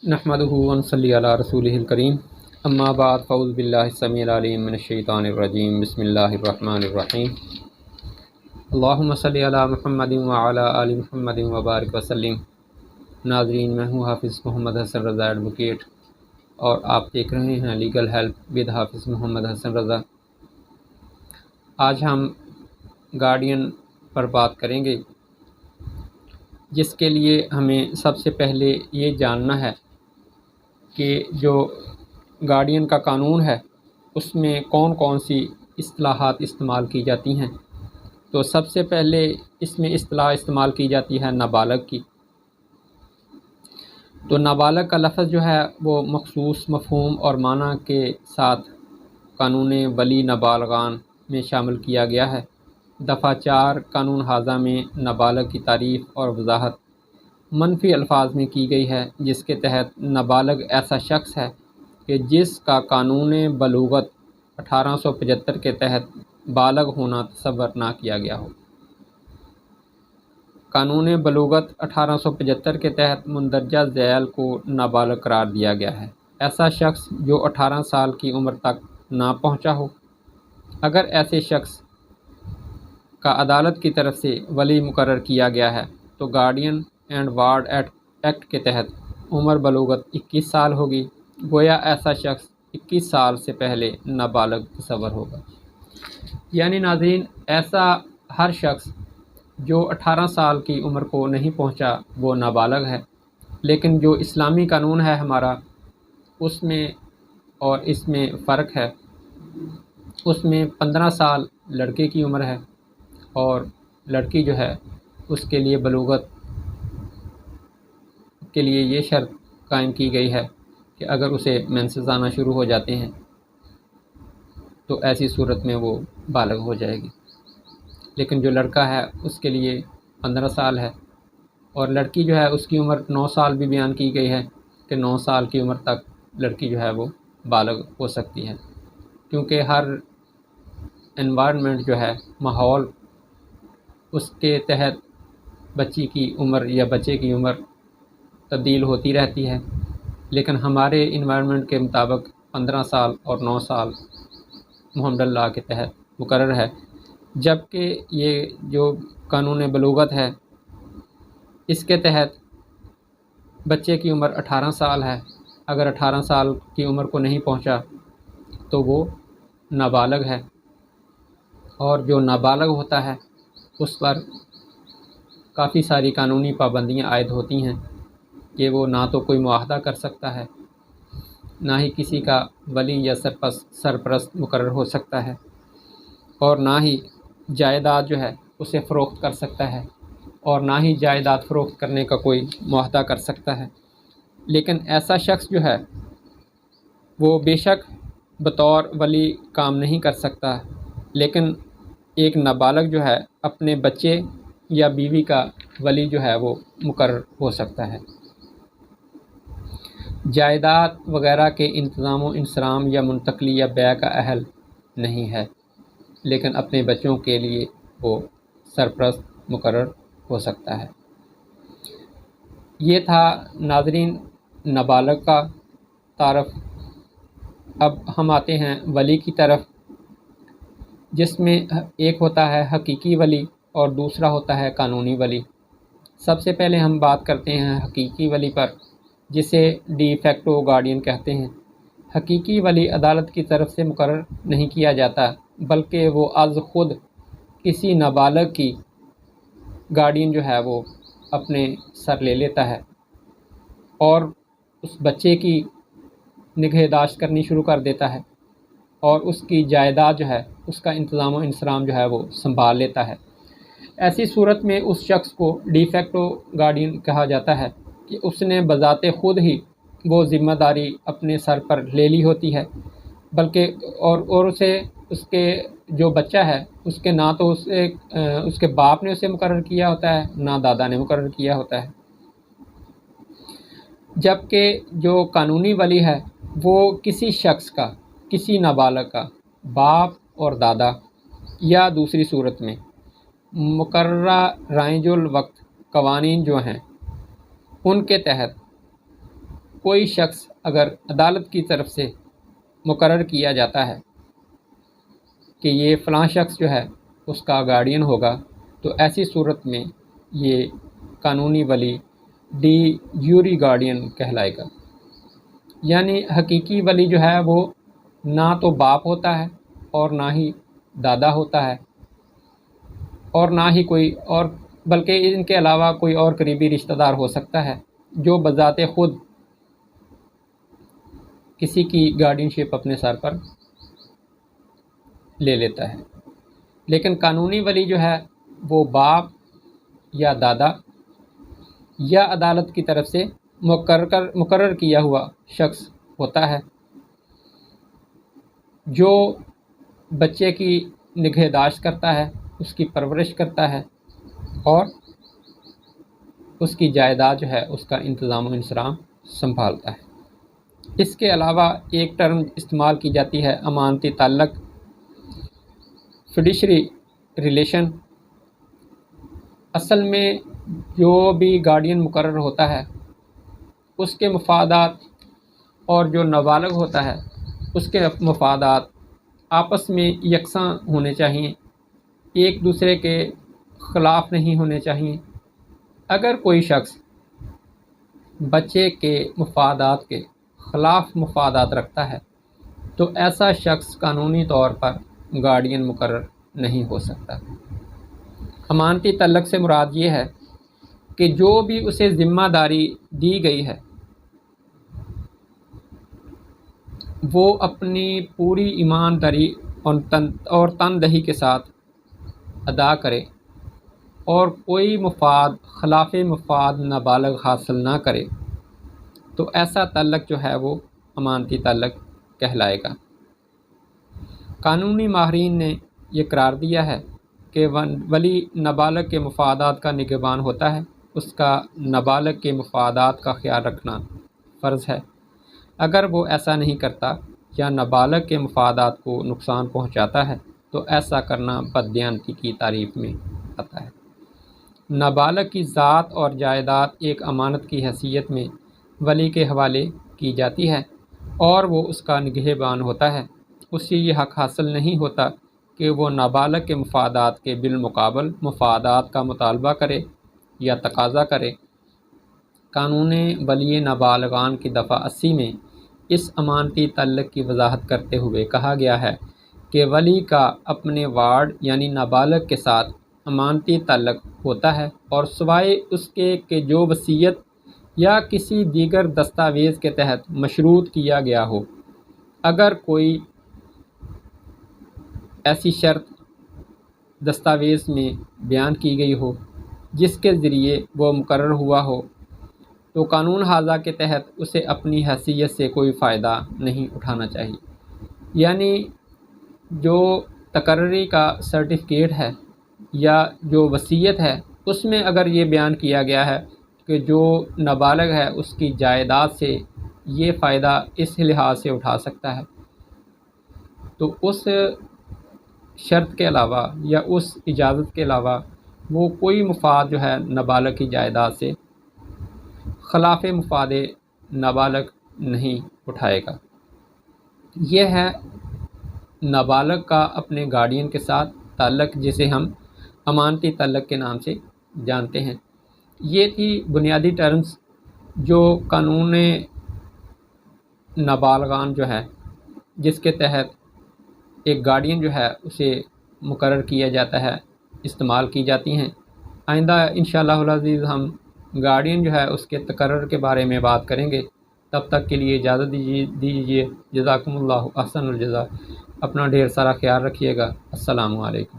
نحمدہ و نصلی علی رسولہ الکریم اما بعد فاعوذ باللہ السمیع العلیم من الشیطان الرجیم بسم اللہ الرحمن الرحیم اللہم صلی علی محمد وعلی آل محمد وبارک وسلم۔ ناظرین، میں ہوں حافظ محمد حسن رضا ایڈوکیٹ اور آپ دیکھ رہے ہیں لیگل ہیلپ ود حافظ محمد حسن رضا۔ آج ہم گارڈین پر بات کریں گے، جس کے لیے ہمیں سب سے پہلے یہ جاننا ہے کہ جو گارڈین کا قانون ہے اس میں کون کون سی اصطلاحات استعمال کی جاتی ہیں۔ تو سب سے پہلے اس میں اصطلاح استعمال کی جاتی ہے نابالغ کی۔ تو نابالغ کا لفظ جو ہے وہ مخصوص مفہوم اور معنی کے ساتھ قانون ولی نابالغان میں شامل کیا گیا ہے۔ دفعہ 4 قانون ہاضہ میں نابالغ کی تعریف اور وضاحت منفی الفاظ میں کی گئی ہے، جس کے تحت نابالغ ایسا شخص ہے کہ جس کا قانون بلوغت 1875 کے تحت بالغ ہونا تصور نہ کیا گیا ہو۔ قانون بلوغت 1875 کے تحت مندرجہ ذیل کو نابالغ قرار دیا گیا ہے ایسا شخص جو 18 سال کی عمر تک نہ پہنچا ہو۔ اگر ایسے شخص کا عدالت کی طرف سے ولی مقرر کیا گیا ہے تو گارڈین اینڈ وارڈ ایکٹ کے تحت عمر بلوغت 21 سال ہوگی، گویا ایسا شخص 21 سال سے پہلے نابالغ تصور ہوگا۔ یعنی ناظرین، ایسا ہر شخص جو 18 سال کی عمر کو نہیں پہنچا وہ نابالغ ہے۔ لیکن جو اسلامی قانون ہے ہمارا، اس میں اور اس میں فرق ہے۔ اس میں 15 سال لڑکے کی عمر ہے اور لڑکی جو ہے اس کے لیے بلوغت کے لیے یہ شرط قائم کی گئی ہے کہ اگر اسے مینسز آنا شروع ہو جاتے ہیں تو ایسی صورت میں وہ بالغ ہو جائے گی۔ لیکن جو لڑکا ہے اس کے لیے 15 سال ہے، اور لڑکی جو ہے اس کی عمر 9 سال بھی بیان کی گئی ہے کہ 9 سال کی عمر تک لڑکی جو ہے وہ بالغ ہو سکتی ہے، کیونکہ ہر انوائرمنٹ جو ہے، ماحول، اس کے تحت بچی کی عمر یا بچے کی عمر تبدیل ہوتی رہتی ہے۔ لیکن ہمارے انوائرمنٹ کے مطابق 15 سال اور 9 سال محمد اللہ کے تحت مقرر ہے، جبکہ یہ جو قانون بلوغت ہے اس کے تحت بچے کی عمر 18 سال ہے۔ اگر 18 سال کی عمر کو نہیں پہنچا تو وہ نابالغ ہے، اور جو نابالغ ہوتا ہے اس پر کافی ساری قانونی پابندیاں عائد ہوتی ہیں کہ وہ نہ تو کوئی معاہدہ کر سکتا ہے، نہ ہی کسی کا ولی یا سرپرست مقرر ہو سکتا ہے، اور نہ ہی جائیداد جو ہے اسے فروخت کر سکتا ہے، اور نہ ہی جائیداد فروخت کرنے کا کوئی معاہدہ کر سکتا ہے۔ لیکن ایسا شخص جو ہے وہ بے شک بطور ولی کام نہیں کر سکتا، لیکن ایک نابالغ جو ہے اپنے بچے یا بیوی کا ولی جو ہے وہ مقرر ہو سکتا ہے۔ جائیداد وغیرہ کے انتظام و انصرام یا منتقلی یا بیع کا اہل نہیں ہے، لیکن اپنے بچوں کے لیے وہ سرپرست مقرر ہو سکتا ہے۔ یہ تھا ناظرین نابالغ کا تعارف۔ اب ہم آتے ہیں ولی کی طرف، جس میں ایک ہوتا ہے حقیقی ولی اور دوسرا ہوتا ہے قانونی ولی۔ سب سے پہلے ہم بات کرتے ہیں حقیقی ولی پر، جسے ڈی فیکٹو گارڈین کہتے ہیں۔ حقیقی ولی عدالت کی طرف سے مقرر نہیں کیا جاتا، بلکہ وہ از خود کسی نابالغ کی گارڈین جو ہے وہ اپنے سر لے لیتا ہے اور اس بچے کی نگہداشت کرنی شروع کر دیتا ہے، اور اس کی جائیداد جو ہے اس کا انتظام و انصرام جو ہے وہ سنبھال لیتا ہے۔ ایسی صورت میں اس شخص کو ڈی فیکٹو گارڈین کہا جاتا ہے کہ اس نے بذات خود ہی وہ ذمہ داری اپنے سر پر لے لی ہوتی ہے، بلکہ اور اسے اس کے جو بچہ ہے اس کے نہ تو اس کے باپ نے اسے مقرر کیا ہوتا ہے، نہ دادا نے مقرر کیا ہوتا ہے۔ جبکہ جو قانونی ولی ہے وہ کسی شخص کا، کسی نابالغ کا باپ اور دادا، یا دوسری صورت میں مقررہ رائج الوقت قوانین جو ہیں ان کے تحت کوئی شخص اگر عدالت کی طرف سے مقرر کیا جاتا ہے کہ یہ فلاں شخص جو ہے اس کا گارڈین ہوگا، تو ایسی صورت میں یہ قانونی ولی ڈی یوری گارڈین کہلائے گا۔ یعنی حقیقی ولی جو ہے وہ نہ تو باپ ہوتا ہے اور نہ ہی دادا ہوتا ہے اور نہ ہی کوئی اور، بلکہ ان کے علاوہ کوئی اور قریبی رشتہ دار ہو سکتا ہے جو بذات خود کسی کی گارڈین شپ اپنے سر پر لے لیتا ہے۔ لیکن قانونی ولی جو ہے وہ باپ یا دادا یا عدالت کی طرف سے مقرر کیا ہوا شخص ہوتا ہے جو بچے کی نگہداشت کرتا ہے، اس کی پرورش کرتا ہے اور اس کی جائیداد جو ہے اس کا انتظام و انصرام سنبھالتا ہے۔ اس کے علاوہ ایک ٹرم استعمال کی جاتی ہے امانتی تعلق، فیڈیشری ریلیشن۔ اصل میں جو بھی گارڈین مقرر ہوتا ہے اس کے مفادات اور جو نابالغ ہوتا ہے اس کے مفادات آپس میں یکساں ہونے چاہیے، ایک دوسرے کے خلاف نہیں ہونے چاہیے۔ اگر کوئی شخص بچے کے مفادات کے خلاف مفادات رکھتا ہے تو ایسا شخص قانونی طور پر گارڈین مقرر نہیں ہو سکتا۔ امانتی تعلق سے مراد یہ ہے کہ جو بھی اسے ذمہ داری دی گئی ہے وہ اپنی پوری ایمانداری اور تندہی کے ساتھ ادا کرے اور کوئی خلاف مفاد نابالغ حاصل نہ کرے، تو ایسا تعلق جو ہے وہ امانتی تعلق کہلائے گا۔ قانونی ماہرین نے یہ قرار دیا ہے کہ ولی نابالغ کے مفادات کا نگہبان ہوتا ہے، اس کا نابالغ کے مفادات کا خیال رکھنا فرض ہے۔ اگر وہ ایسا نہیں کرتا یا نابالغ کے مفادات کو نقصان پہنچاتا ہے تو ایسا کرنا بددیانتی کی تعریف میں آتا ہے۔ نابالغ کی ذات اور جائیداد ایک امانت کی حیثیت میں ولی کے حوالے کی جاتی ہے اور وہ اس کا نگہبان ہوتا ہے۔ اسے یہ حق حاصل نہیں ہوتا کہ وہ نابالغ کے مفادات کے بالمقابل مفادات کا مطالبہ کرے یا تقاضا کرے۔ قانون ولی نابالغان کی دفعہ 80 میں اس امانتی تعلق کی وضاحت کرتے ہوئے کہا گیا ہے کہ ولی کا اپنے وارڈ یعنی نابالغ کے ساتھ امانتی تعلق ہوتا ہے اور سوائے اس کے کہ جو وصیت یا کسی دیگر دستاویز کے تحت مشروط کیا گیا ہو۔ اگر کوئی ایسی شرط دستاویز میں بیان کی گئی ہو جس کے ذریعے وہ مقرر ہوا ہو تو قانون ھذا کے تحت اسے اپنی حیثیت سے کوئی فائدہ نہیں اٹھانا چاہیے۔ یعنی جو تقرری کا سرٹیفکیٹ ہے یا جو وصیت ہے اس میں اگر یہ بیان کیا گیا ہے کہ جو نابالغ ہے اس کی جائیداد سے یہ فائدہ اس لحاظ سے اٹھا سکتا ہے، تو اس شرط کے علاوہ یا اس اجازت کے علاوہ وہ کوئی مفاد جو ہے نابالغ کی جائیداد سے خلاف مفاد نابالغ نہیں اٹھائے گا۔ یہ ہے نابالغ کا اپنے گارڈین کے ساتھ تعلق جسے ہم امانتی تعلق کے نام سے جانتے ہیں۔ یہ تھی بنیادی ٹرمز جو قانون نابالغان جو ہے جس کے تحت ایک گارڈین جو ہے اسے مقرر کیا جاتا ہے استعمال کی جاتی ہیں۔ آئندہ انشاءاللہ العزیز ہم گارڈین جو ہے اس کے تقرر کے بارے میں بات کریں گے۔ تب تک کے لیے اجازت دیجیے۔ جزاکم اللہ احسن الجزا۔ اپنا ڈھیر سارا خیال رکھیے گا۔ السلام علیکم۔